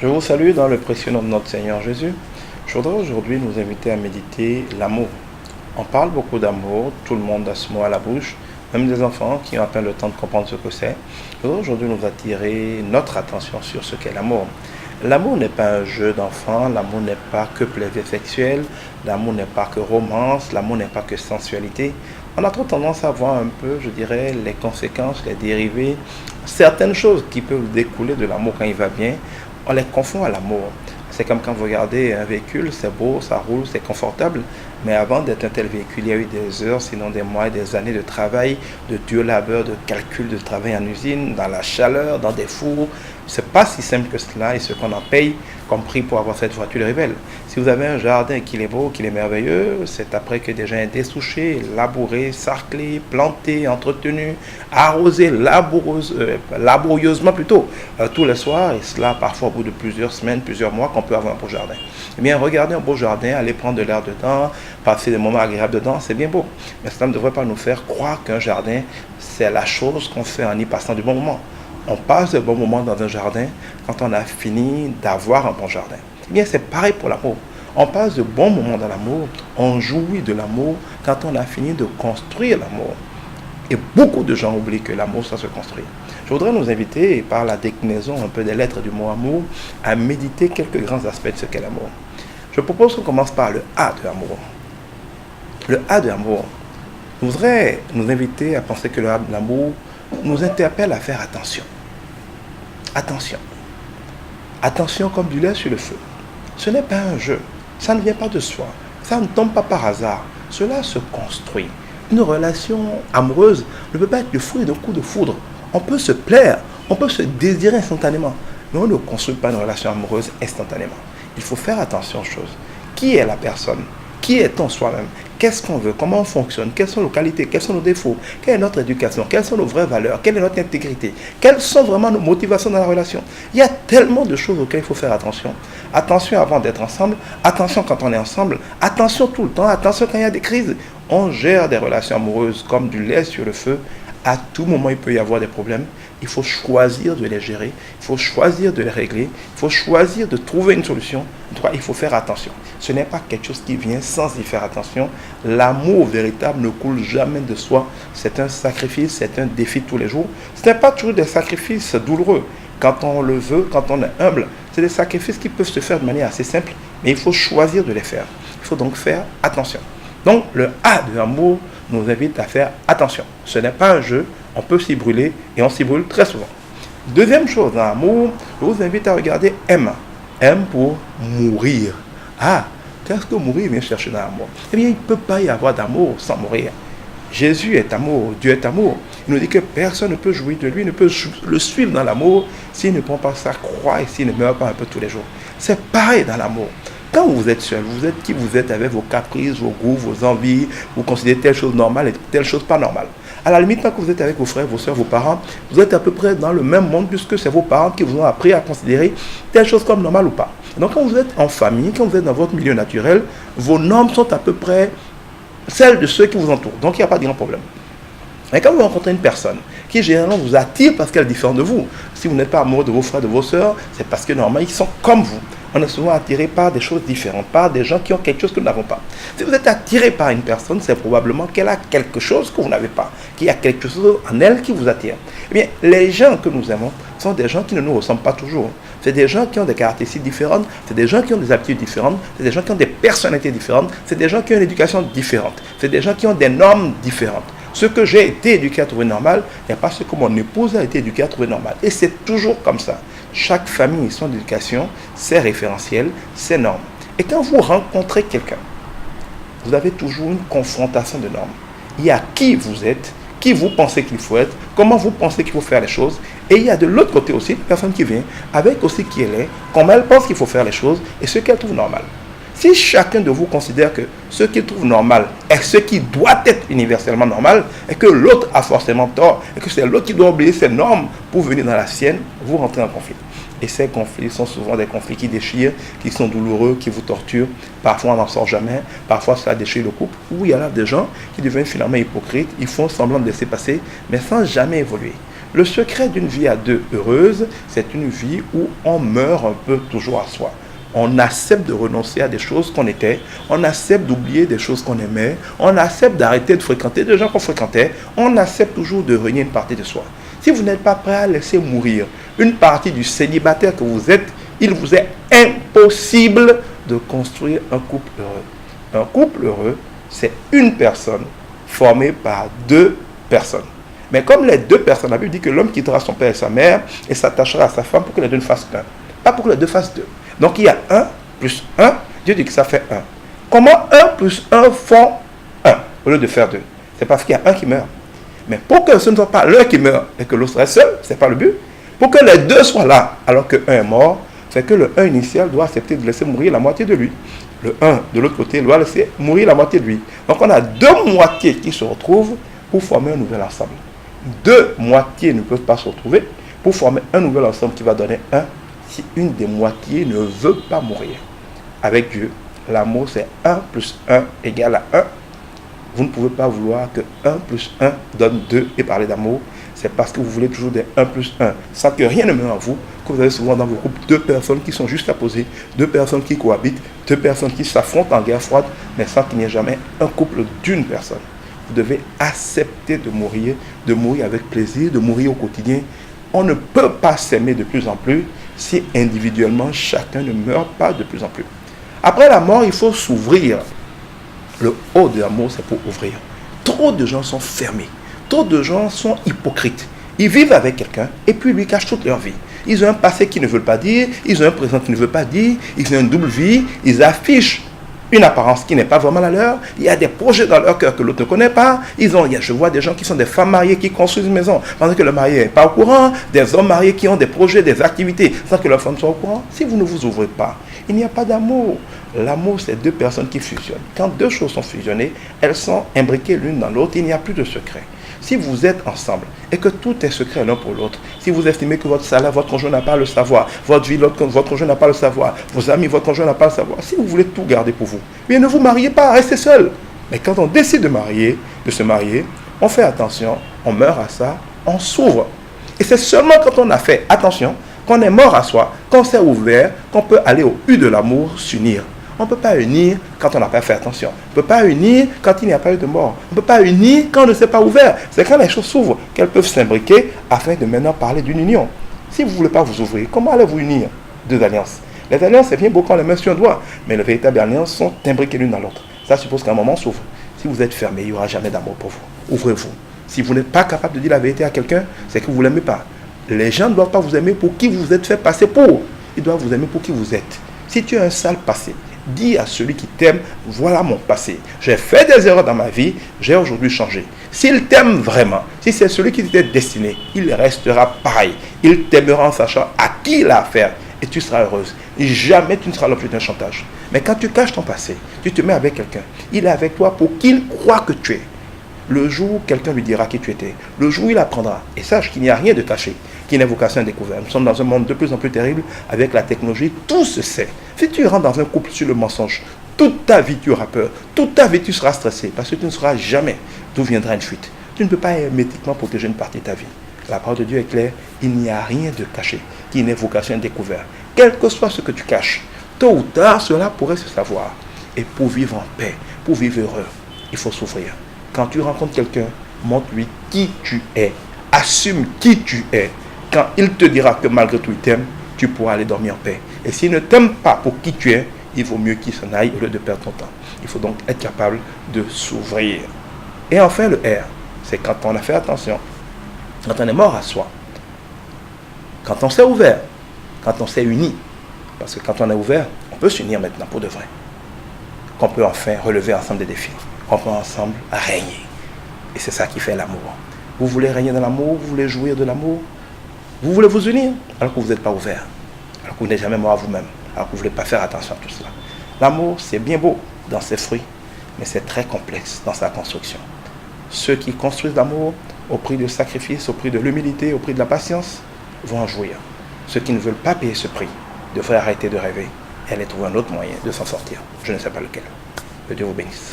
Je vous salue dans le précieux nom de notre Seigneur Jésus. Je voudrais aujourd'hui nous inviter à méditer l'amour. On parle beaucoup d'amour, tout le monde a ce mot à la bouche, même des enfants qui ont à peine le temps de comprendre ce que c'est. Je voudrais aujourd'hui nous attirer notre attention sur ce qu'est l'amour. L'amour n'est pas un jeu d'enfant, l'amour n'est pas que plaisir sexuel, l'amour n'est pas que romance, l'amour n'est pas que sensualité. On a trop tendance à voir un peu, je dirais, les conséquences, les dérivés, certaines choses qui peuvent découler de l'amour quand il va bien, on les confond à l'amour. C'est comme quand vous regardez un véhicule, c'est beau, ça roule, c'est confortable, mais avant d'être un tel véhicule, il y a eu des heures, sinon des mois et des années de travail, de dur labeur, de calcul, de travail en usine, dans la chaleur, dans des fours. C'est pas si simple que cela et ce qu'on en paye comme prix pour avoir cette voiture le révèle. Si vous avez un jardin qu'il est beau, qu'il est merveilleux, c'est après que des gens aient dessouché, labouré, sarclé, planté, entretenu, arrosé laborieusement plutôt, tous les soirs, et cela parfois au bout de plusieurs semaines, plusieurs mois, qu'on peut avoir un beau jardin. Eh bien, regardez un beau jardin, aller prendre de l'air dedans, passer des moments agréables dedans, c'est bien beau. Mais cela ne devrait pas nous faire croire qu'un jardin, c'est la chose qu'on fait en y passant du bon moment. On passe de bons moments dans un jardin quand on a fini d'avoir un bon jardin. Eh bien, c'est pareil pour l'amour. On passe de bons moments dans l'amour, on jouit de l'amour quand on a fini de construire l'amour. Et beaucoup de gens oublient que l'amour, ça se construit. Je voudrais nous inviter, par la déclinaison un peu des lettres du mot amour, à méditer quelques grands aspects de ce qu'est l'amour. Je propose qu'on commence par le A de l'amour. Le A de l'amour. Je voudrais nous inviter à penser que le A de l'amour nous interpelle à faire attention. Attention. Attention comme du lait sur le feu. Ce n'est pas un jeu. Ça ne vient pas de soi. Ça ne tombe pas par hasard. Cela se construit. Une relation amoureuse ne peut pas être le fruit d'un coup de foudre. On peut se plaire, on peut se désirer instantanément, mais on ne construit pas une relation amoureuse instantanément. Il faut faire attention aux choses. Qui est la personne? Qui est-on soi-même? Qu'est-ce qu'on veut? Comment on fonctionne? Quelles sont nos qualités? Quels sont nos défauts? Quelle est notre éducation? Quelles sont nos vraies valeurs? Quelle est notre intégrité? Quelles sont vraiment nos motivations dans la relation? Il y a tellement de choses auxquelles il faut faire attention. Attention avant d'être ensemble, attention quand on est ensemble, attention tout le temps, attention quand il y a des crises. On gère des relations amoureuses comme du lait sur le feu. À tout moment, il peut y avoir des problèmes. Il faut choisir de les gérer. Il faut choisir de les régler. Il faut choisir de trouver une solution. En tout cas, il faut faire attention. Ce n'est pas quelque chose qui vient sans y faire attention. L'amour véritable ne coule jamais de soi. C'est un sacrifice, c'est un défi tous les jours. Ce n'est pas toujours des sacrifices douloureux. Quand on le veut, quand on est humble, c'est des sacrifices qui peuvent se faire de manière assez simple, mais il faut choisir de les faire. Il faut donc faire attention. Donc, le A de l'amour nous invite à faire attention. Ce n'est pas un jeu, on peut s'y brûler et on s'y brûle très souvent. Deuxième chose dans l'amour, je vous invite à regarder M. M pour mourir. Ah, qu'est-ce que mourir vient chercher dans l'amour? Eh bien, il ne peut pas y avoir d'amour sans mourir. Jésus est amour, Dieu est amour. Il nous dit que personne ne peut jouir de lui, ne peut le suivre dans l'amour s'il ne prend pas sa croix et s'il ne meurt pas un peu tous les jours. C'est pareil dans l'amour. Quand vous êtes seul, vous êtes qui vous êtes avec vos caprices, vos goûts, vos envies, vous considérez telle chose normale et telle chose pas normale. À la limite, quand vous êtes avec vos frères, vos soeurs, vos parents, vous êtes à peu près dans le même monde puisque c'est vos parents qui vous ont appris à considérer telle chose comme normale ou pas. Donc quand vous êtes en famille, quand vous êtes dans votre milieu naturel, vos normes sont à peu près celles de ceux qui vous entourent. Donc il n'y a pas de grand problème. Et quand vous rencontrez une personne qui généralement vous attire parce qu'elle est différente de vous, si vous n'êtes pas amoureux de vos frères, de vos soeurs, c'est parce que normalement ils sont comme vous. On est souvent attiré par des choses différentes, par des gens qui ont quelque chose que nous n'avons pas. Si vous êtes attiré par une personne, c'est probablement qu'elle a quelque chose que vous n'avez pas, qu'il y a quelque chose en elle qui vous attire. Eh bien, les gens que nous aimons sont des gens qui ne nous ressemblent pas toujours. C'est des gens qui ont des caractéristiques différentes, c'est des gens qui ont des aptitudes différentes, c'est des gens qui ont des personnalités différentes, c'est des gens qui ont une éducation différente, c'est des gens qui ont des normes différentes. Ce que j'ai été éduqué à trouver normal n'est pas ce que mon épouse a été éduquée à trouver normal. Et c'est toujours comme ça. Chaque famille et son éducation, ses référentiels, ses normes. Et quand vous rencontrez quelqu'un, vous avez toujours une confrontation de normes. Il y a qui vous êtes, qui vous pensez qu'il faut être, comment vous pensez qu'il faut faire les choses. Et il y a de l'autre côté aussi une personne qui vient avec aussi qui elle est, comment elle pense qu'il faut faire les choses et ce qu'elle trouve normal. Si chacun de vous considère que ce qu'il trouve normal est ce qui doit être universellement normal, et que l'autre a forcément tort, et que c'est l'autre qui doit oublier ses normes pour venir dans la sienne, vous rentrez en conflit. Et ces conflits sont souvent des conflits qui déchirent, qui sont douloureux, qui vous torturent. Parfois on n'en sort jamais, parfois ça déchire le couple. Ou il y a là des gens qui deviennent finalement hypocrites, ils font semblant de laisser passer, mais sans jamais évoluer. Le secret d'une vie à deux heureuse, c'est une vie où on meurt un peu toujours à soi. On accepte de renoncer à des choses qu'on était, on accepte d'oublier des choses qu'on aimait, on accepte d'arrêter de fréquenter des gens qu'on fréquentait, on accepte toujours de renier une partie de soi. Si vous n'êtes pas prêt à laisser mourir une partie du célibataire que vous êtes, il vous est impossible de construire un couple heureux. Un couple heureux, c'est une personne formée par deux personnes. Mais comme les deux personnes, la Bible dit que l'homme quittera son père et sa mère et s'attachera à sa femme pour que les deux ne fassent un. Pas pour que les deux fassent deux. Donc il y a 1 plus 1, Dieu dit que ça fait 1. Comment 1 plus 1 font 1 au lieu de faire 2? C'est parce qu'il y a un qui meurt. Mais pour que ce ne soit pas l'un qui meurt et que l'autre reste seul, ce n'est pas le but. Pour que les deux soient là alors que 1 est mort, c'est que le 1 initial doit accepter de laisser mourir la moitié de lui. Le 1 de l'autre côté doit laisser mourir la moitié de lui. Donc on a deux moitiés qui se retrouvent pour former un nouvel ensemble. Deux moitiés ne peuvent pas se retrouver pour former un nouvel ensemble qui va donner 1 si une des moitiés ne veut pas mourir. Avec Dieu, l'amour c'est 1 plus 1 égale à 1. Vous ne pouvez pas vouloir que 1 plus 1 donne 2 et parler d'amour. C'est parce que vous voulez toujours des 1 plus 1, sans que rien ne meure en vous, que vous avez souvent dans vos groupes deux personnes qui sont juste apposées, deux personnes qui cohabitent, deux personnes qui s'affrontent en guerre froide, mais sans qu'il n'y ait jamais un couple d'une personne. Vous devez accepter de mourir avec plaisir, de mourir au quotidien. On ne peut pas s'aimer de plus en plus si individuellement chacun ne meurt pas de plus en plus. Après la mort, il faut s'ouvrir. Le haut de l'amour, c'est pour ouvrir. Trop de gens sont fermés. Trop de gens sont hypocrites. Ils vivent avec quelqu'un et puis ils lui cachent toute leur vie. Ils ont un passé qu'ils ne veulent pas dire, ils ont un présent qu'ils ne veulent pas dire, ils ont une double vie, ils affichent une apparence qui n'est pas vraiment la leur. Il y a des projets dans leur cœur que l'autre ne connaît pas. Je vois des gens qui sont des femmes mariées qui construisent une maison pendant que le marié n'est pas au courant. Des hommes mariés qui ont des projets, des activités sans que leur femme soit au courant. Si vous ne vous ouvrez pas, il n'y a pas d'amour. L'amour, c'est deux personnes qui fusionnent. Quand deux choses sont fusionnées, elles sont imbriquées l'une dans l'autre. Il n'y a plus de secret. Si vous êtes ensemble et que tout est secret l'un pour l'autre, si vous estimez que votre salaire, votre conjoint n'a pas à le savoir, votre vie, votre conjoint n'a pas à le savoir, vos amis, votre conjoint n'a pas à le savoir, si vous voulez tout garder pour vous, bien ne vous mariez pas, restez seul. Mais quand on décide de se marier, on fait attention, on meurt à ça, on s'ouvre. Et c'est seulement quand on a fait attention, qu'on est mort à soi, qu'on s'est ouvert, qu'on peut aller au but de l'amour, s'unir. On ne peut pas unir quand on n'a pas fait attention. On ne peut pas unir quand il n'y a pas eu de mort. On ne peut pas unir quand on ne s'est pas ouvert. C'est quand les choses s'ouvrent qu'elles peuvent s'imbriquer afin de maintenant parler d'une union. Si vous ne voulez pas vous ouvrir, comment allez-vous unir deux alliances? Les alliances, c'est bien beau quand les mains sur un doigt, mais les véritables alliances sont imbriquées l'une dans l'autre. Ça suppose qu'à un moment s'ouvre. Si vous êtes fermé, il n'y aura jamais d'amour pour vous. Ouvrez-vous. Si vous n'êtes pas capable de dire la vérité à quelqu'un, c'est que vous ne l'aimez pas. Les gens ne doivent pas vous aimer pour qui vous êtes fait passer pour. Ils doivent vous aimer pour qui vous êtes. Si tu as un sale passé, dis à celui qui t'aime, voilà mon passé. J'ai fait des erreurs dans ma vie, j'ai aujourd'hui changé. S'il t'aime vraiment, si c'est celui qui t'était destiné, il restera pareil. Il t'aimera en sachant à qui il a affaire et tu seras heureuse. Et jamais tu ne seras l'objet d'un chantage. Mais quand tu caches ton passé, tu te mets avec quelqu'un, il est avec toi pour qu'il croit que tu es. Le jour où quelqu'un lui dira qui tu étais, le jour où il apprendra, et sache qu'il n'y a rien de caché, qu'il n'y a vocation à découvrir. Nous sommes dans un monde de plus en plus terrible avec la technologie, tout se sait. Si tu rentres dans un couple sur le mensonge, toute ta vie tu auras peur, toute ta vie tu seras stressé, parce que tu ne sauras jamais d'où viendra une fuite. Tu ne peux pas hermétiquement protéger une partie de ta vie. La parole de Dieu est claire, il n'y a rien de caché, qui n'ait vocation à découvrir. Quel que soit ce que tu caches, tôt ou tard, cela pourrait se savoir. Et pour vivre en paix, pour vivre heureux, il faut s'ouvrir. Quand tu rencontres quelqu'un, montre-lui qui tu es. Assume qui tu es. Quand il te dira que malgré tout il t'aime, tu pourras aller dormir en paix. Et s'il ne t'aime pas pour qui tu es, il vaut mieux qu'il s'en aille au lieu de perdre ton temps. Il faut donc être capable de s'ouvrir. Et enfin le R, c'est quand on a fait attention, quand on est mort à soi, quand on s'est ouvert, quand on s'est uni. Parce que quand on est ouvert, on peut s'unir maintenant pour de vrai. Qu'on peut enfin relever ensemble des défis. On peut ensemble régner. Et c'est ça qui fait l'amour. Vous voulez régner dans l'amour, vous voulez jouir de l'amour, vous voulez vous unir, alors que vous n'êtes pas ouvert, alors que vous n'êtes jamais mort à vous-même, alors que vous ne voulez pas faire attention à tout cela. L'amour, c'est bien beau dans ses fruits, mais c'est très complexe dans sa construction. Ceux qui construisent l'amour au prix du sacrifice, au prix de l'humilité, au prix de la patience, vont en jouir. Ceux qui ne veulent pas payer ce prix devraient arrêter de rêver et aller trouver un autre moyen de s'en sortir. Je ne sais pas lequel. Que Dieu vous bénisse.